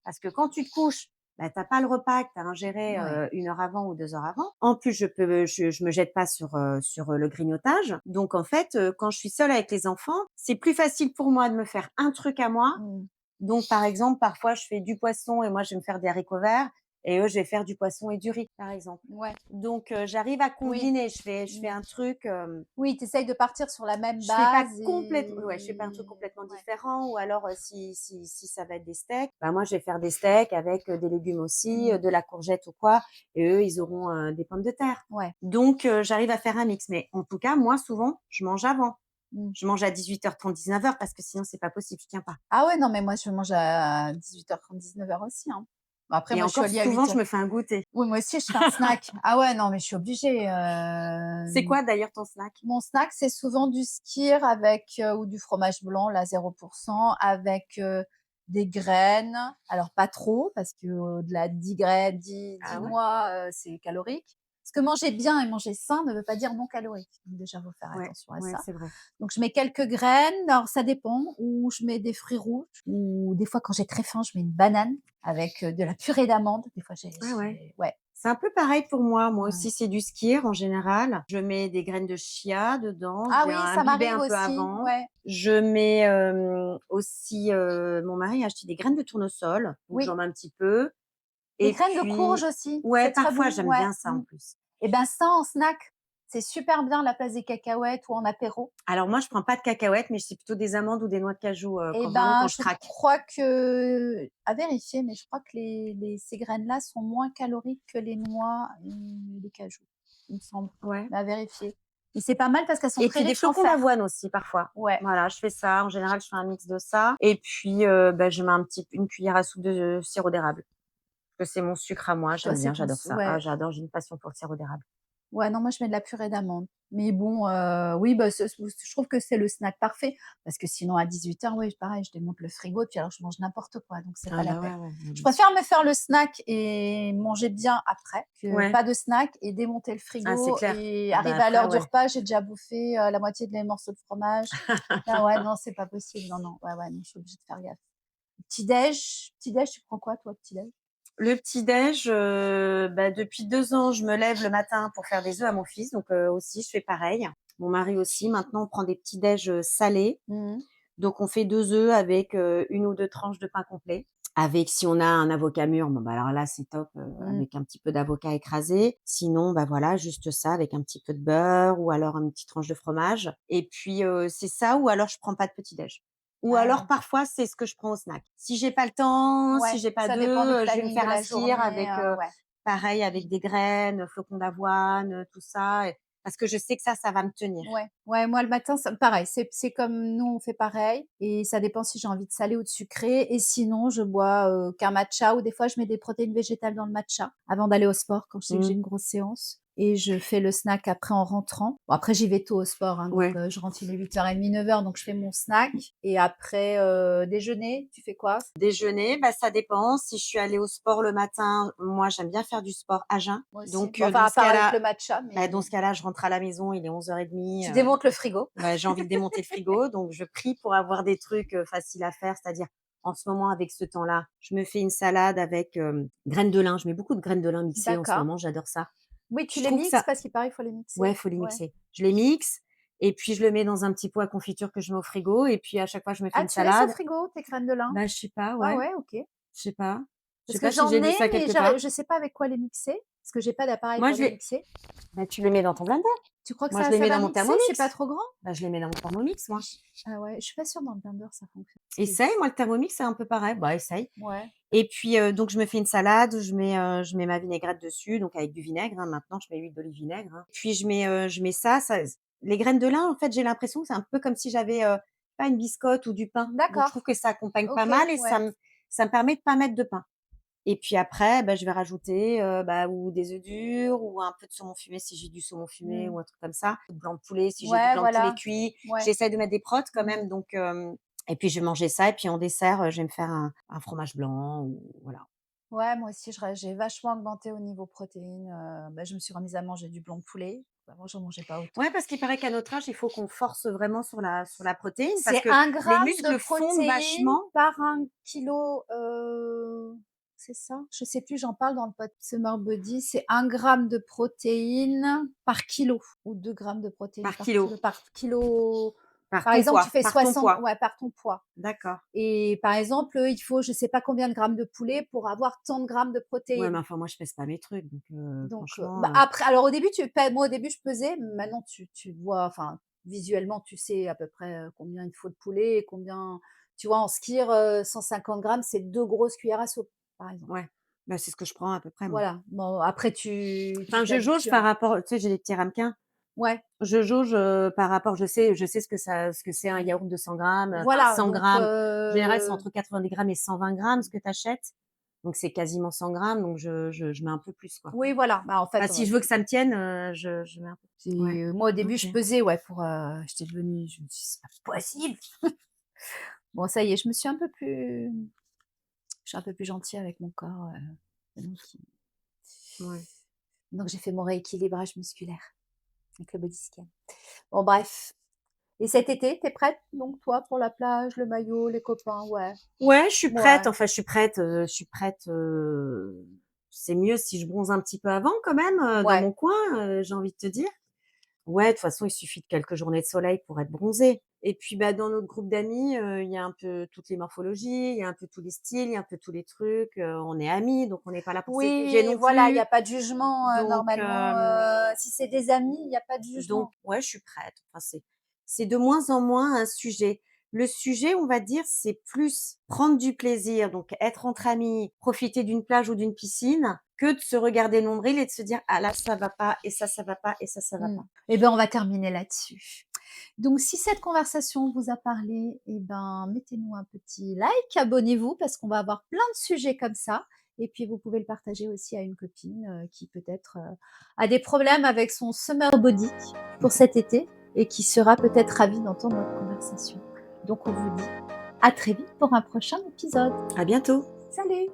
parce que quand tu te couches, bah, t'as pas le repas que tu as ingéré Ouais. 1 heure avant ou 2 heures avant. En plus, je me jette pas sur le grignotage. Donc en fait, quand je suis seule avec les enfants, c'est plus facile pour moi de me faire un truc à moi. Mmh. Donc par exemple, parfois je fais du poisson et moi je vais me faire des haricots verts et eux je vais faire du poisson et du riz, par exemple. Ouais. Donc j'arrive à Oui. combiner. Je fais Mmh. un truc. Oui, tu essayes de partir sur la même Je fais pas base complètement, ouais, je fais pas un truc et complètement ouais. différent ou alors si ça va être des steaks, bah moi je vais faire des steaks avec des légumes aussi, Mmh. de la courgette ou quoi, et eux ils auront des pommes de terre. Ouais. Donc j'arrive à faire un mix, mais en tout cas moi souvent je mange avant. Mmh. Je mange à 18h30, 19h parce que sinon c'est pas possible, je tiens pas. Ah ouais, non, mais moi, je mange à 18h30, 19h aussi, hein. Bon, après, Et moi, je suis au encore lit à souvent je 8h. me fais un goûter. Oui, moi aussi, je fais un snack. Ah ouais, non, mais je suis obligée. C'est quoi d'ailleurs ton snack? Mon snack, c'est souvent du skyr avec, ou du fromage blanc, là, 0%, avec, des graines. Alors pas trop, parce que au-delà de 10 graines, 10 Ah ouais? noix, c'est calorique. Parce que manger bien et manger sain ne veut pas dire non calorique. Donc déjà, faut faire Ouais, attention à ouais, ça. c'est vrai. Donc je mets quelques graines, alors ça dépend, ou je mets des fruits rouges, ou des fois quand j'ai très faim, je mets une banane avec, de la purée d'amande. Des fois Ah ouais. ouais, C'est un peu pareil pour moi. Moi ouais. aussi, c'est du skyr en général. Je mets des graines de chia dedans, je Ah vais oui, ça imbiber m'arrive un peu aussi, avant. ouais. Je mets, aussi, mon mari a acheté des graines de tournesol, donc j'en Oui, mets un petit peu des et graines de courge puis aussi, ouais, c'est très parfois bon, j'aime ouais, bien ça mmh. en plus. Et ben ça en snack, c'est super bien à la place des cacahuètes ou en apéro. Alors moi, je prends pas de cacahuètes, mais c'est plutôt des amandes ou des noix de cajou, Et quand vraiment quand ben, je je craque. crois que à vérifier, mais je crois que ces graines-là sont moins caloriques que les noix et les cajous, il me semble, Ouais. mais à vérifier. Et c'est pas mal parce qu'elles sont Et très puis des riches en flocons fer. d'avoine aussi parfois. Ouais, Voilà, je fais ça. En général, je fais un mix de ça et puis, bah, je mets une cuillère à soupe de sirop d'érable. Que c'est mon sucre à moi, toi, j'aime c'est bien, ton j'adore s ça. Ah ouais. j'adore, j'ai une passion pour le sirop d'érable. Ouais, non, moi, je mets de la purée d'amande. Mais bon, oui, bah, je trouve que c'est le snack parfait parce que sinon à 18h, oui, pareil, je démonte le frigo et puis alors je mange n'importe quoi, donc c'est Ah pas la bah, peine. ouais, ouais, ouais, Je bien sûr. préfère me faire le snack et manger bien après que Ouais, pas de snack et démonter le ah c'est frigo clair. et Ah bah, arriver à après l'heure du ouais. repas, j'ai déjà bouffé, la moitié des morceaux de fromage. Ah ouais, non, c'est pas possible. Non, non, ouais, ouais, non, je suis obligée de faire gaffe. Petit déj, tu prends quoi toi, petit déj? Le petit-déj, depuis 2 ans, je me lève le matin pour faire des œufs à mon fils, donc aussi je fais pareil. Mon mari aussi. Maintenant, on prend des petits-déj, salés. Mmh. Donc on fait 2 œufs avec, 1 ou 2 tranches de pain complet. Avec si on a un avocat mûr, bon, bah, alors là, c'est top, Mmh. avec un petit peu d'avocat écrasé. Sinon, bah, voilà, juste ça avec un petit peu de beurre ou alors une petite tranche de fromage et puis, c'est ça ou alors je prends pas de petit déj. Ou Ah alors ouais. parfois, c'est ce que je prends au snack. Si j'ai pas le temps, si Ouais, j'ai pas ça dépend du d'œufs, je vais me planning de faire un la skyr journée, avec, ouais. pareil avec des graines, flocons d'avoine, tout ça et parce que je sais que ça va me tenir. Ouais, ouais, moi le matin, ça pareil, c'est comme nous, on fait pareil et ça dépend si j'ai envie de salé ou de sucré et sinon je bois, qu'un matcha ou des fois je mets des protéines végétales dans le matcha avant d'aller au sport quand je sais que j'ai Mmh. une grosse séance et je fais le snack après en rentrant. Bon après j'y vais tôt au sport, hein, donc Ouais. je rentre, il est 8h30, 9h donc je fais mon snack et après, déjeuner, tu fais quoi? Déjeuner, bah, ça dépend. Si je suis allée au sport le matin, moi, j'aime bien faire du sport à jeun. Moi aussi. Donc, Bon enfin dans à ce part avec le cas-là matcha, dans mais ce cas-là, je rentre à la maison, il est 11:30, tu démontes le frigo. ouais, j'ai envie de démonter le frigo, donc je prie pour avoir des trucs, faciles à faire, c'est-à-dire, en ce moment, avec ce temps-là, je me fais une salade avec, graines de lin. Je mets beaucoup de graines de lin mixées en ce D'accord. moment, j'adore ça. Oui, tu Je les trouve mixes ça parce qu'il paraît, il faut les ouais, mixer. faut les Ouais. mixer. Je les mixe et puis je le mets dans un petit pot à confiture que je mets au frigo et puis à chaque fois, je me fais Ah, une tu laisses au salade. frigo tes graines de lin? Bah, je sais pas, Ah ouais, ouais, OK. je sais pas. Je sais Parce que pas si j'ai j'en lu ai, ça mais quelque part. je sais pas avec quoi les mixer, parce que j'ai pas d'appareil Moi, pour je les les mixer. bah, tu les mets dans ton blender. Tu crois que Moi, je ça les ça mets va dans mon mixer? C'est pas Thermomix. trop grand? Bah, je les mets dans mon Thermomix, moi. Ah ouais, je suis pas sûre dans le blender ça fonctionne. Essaye, moi, le Thermomix, c'est un peu pareil. Bah, essaye Ouais. et puis, donc je me fais une salade, je mets ma vinaigrette dessus, donc avec du vinaigre, hein, maintenant je mets huile d'olive vinaigre, hein. Puis je mets ça les graines de lin, en fait, j'ai l'impression que c'est un peu comme si j'avais, pas une biscotte ou du pain. Donc je trouve D'accord. que ça accompagne pas OK, mal et ouais. ça me permet de pas mettre de pain. Et puis après, bah, je vais rajouter, ou des œufs durs ou un peu de saumon fumé si j'ai du saumon fumé Mmh. ou un truc comme ça. Du blanc de poulet si j'ai du Ouais, blanc de poulet voilà. cuit. Ouais. J'essaie de mettre des protes quand Mmh. même donc et puis je vais manger ça et puis en dessert, je vais me faire un fromage blanc ou voilà. Ouais, moi aussi j'ai vachement augmenté au niveau protéines, je me suis remise à manger du blanc de poulet. Avant, j'en mangeais pas autant. Ouais, parce qu'il paraît qu'à notre âge, il faut qu'on force vraiment sur la protéine parce C'est que 1 gramme les de muscles fondent protéines vachement. par 1 kilo, c'est ça? Je sais plus, j'en parle dans le pod Summer Body, c'est 1 gramme de protéines par kilo ou 2 grammes de protéines Par kilo, par kilo. par Par ton exemple, tu poids, fais par ton 60, poids. ouais, par ton poids D'accord. et par exemple, il faut je sais pas combien de grammes de poulet pour avoir tant de grammes de Ouais, mais protéines. enfin moi je pèse pas mes trucs donc Donc, franchement, après alors au début tu pè moi au début je pesais, maintenant tu vois enfin visuellement tu sais à peu près, combien il te faut de poulet et combien tu vois en skyr, 150 grammes c'est 2 grosses cuillères à soupe, par exemple. ouais, bah, c'est ce que je prends à peu près moi. Voilà, bon après tu Enfin, je jauge t'habitues, par hein. rapport tu sais, j'ai des petits ramequins. Ouais, Je jauge, par rapport je sais ce que c'est un yaourt de 100 grammes, enfin voilà 100 donc, grammes. En général, c'est entre 90 grammes et 120 grammes ce que tu achètes. Donc c'est quasiment 100 grammes, donc je mets un peu plus, quoi. oui voilà, bah, en Enfin, fait, si je veux que ça me tienne, je mets un peu plus. Ouais, moi au début OK. je pesais ouais pour, j'étais devenue je me suis dit: «C'est pas possible!» Bon ça y est, je suis un peu plus gentille avec mon corps, donc Ouais. j'ai fait mon rééquilibrage musculaire avec le body scan. Bon bref et cet été, tu es prête donc toi pour la plage, le maillot, les copains? Ouais. Ouais, je suis prête, Ouais. enfin je suis prête, c'est mieux si je bronze un petit peu avant quand même, dans Ouais. mon coin, j'ai envie de te dire. Ouais, de toute façon, il suffit de quelques journées de soleil pour être bronzé. Et puis, bah, dans notre groupe d'amis, il y a un peu toutes les morphologies, il y a un peu tous les styles, il y a un peu tous les trucs, on est amis, donc on n'est pas là pour se juger Oui, non voilà, il y plus. a pas de jugement, Donc normalement, si c'est des amis, il y a pas de donc jugement. ouais, je suis prête. Enfin, c'est de moins en moins un sujet. Le sujet, on va dire, c'est plus prendre du plaisir, donc être entre amis, profiter d'une plage ou d'une piscine, que de se regarder le nombril et de se dire: «Ah là, ça va pas et ça va pas et ça va Mmh. pas». Et ben, on va terminer là-dessus. Donc si cette conversation vous a parlé et ben, mettez-nous un petit like, abonnez-vous parce qu'on va avoir plein de sujets comme ça et puis vous pouvez le partager aussi à une copine, qui peut-être, a des problèmes avec son summer body pour cet été et qui sera peut-être ravie d'entendre notre conversation. Donc on vous dit à très vite pour un prochain épisode. À bientôt. Salut!